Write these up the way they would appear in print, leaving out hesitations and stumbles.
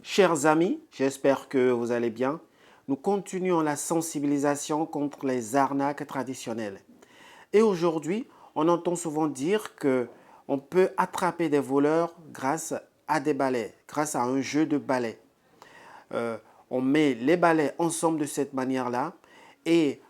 Chers amis, j'espère que vous allez bien. Nous continuons la sensibilisation contre les arnaques traditionnelles. Et aujourd'hui, on entend souvent dire que on peut attraper des voleurs grâce à des balais, grâce à un jeu de balais. Euh, on met les balais ensemble de cette manière-là et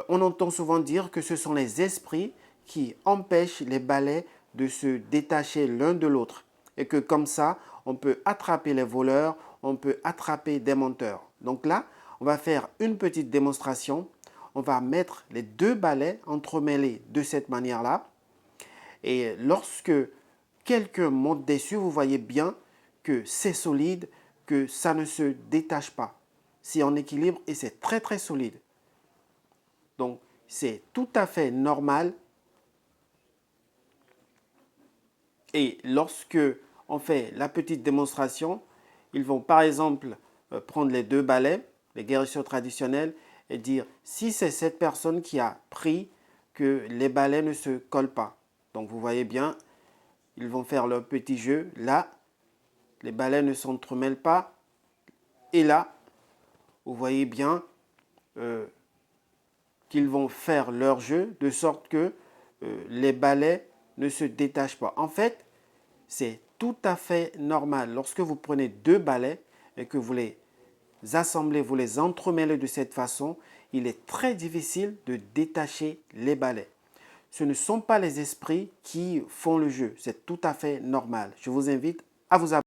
on entend souvent dire que ce sont les esprits qui empêchent les balais de se détacher l'un de l'autre et que comme ça, on peut attraper les voleurs, on peut attraper des menteurs. Donc là, on va faire une petite démonstration. On va mettre les deux balais entremêlés de cette manière-là. Et lorsque quelqu'un monte dessus, vous voyez bien que c'est solide, que ça ne se détache pas. C'est en équilibre et c'est très très solide. Donc c'est tout à fait normal. Et lorsque on fait la petite démonstration, ils vont par exemple prendre les deux balais, les guérisseurs traditionnels, et dire si c'est cette personne qui a pris que les balais ne se collent pas. Donc vous voyez bien, ils vont faire leur petit jeu. Là, les balais ne s'entremêlent pas. Et là, vous voyez bien qu'ils vont faire leur jeu de sorte que les balais ne se détachent pas. En fait, c'est tout à fait normal. Lorsque vous prenez deux balais et que vous les assemblez, vous les entremêlez de cette façon, il est très difficile de détacher les balais. Ce ne sont pas les esprits qui font le jeu. C'est tout à fait normal. Je vous invite à vous abonner.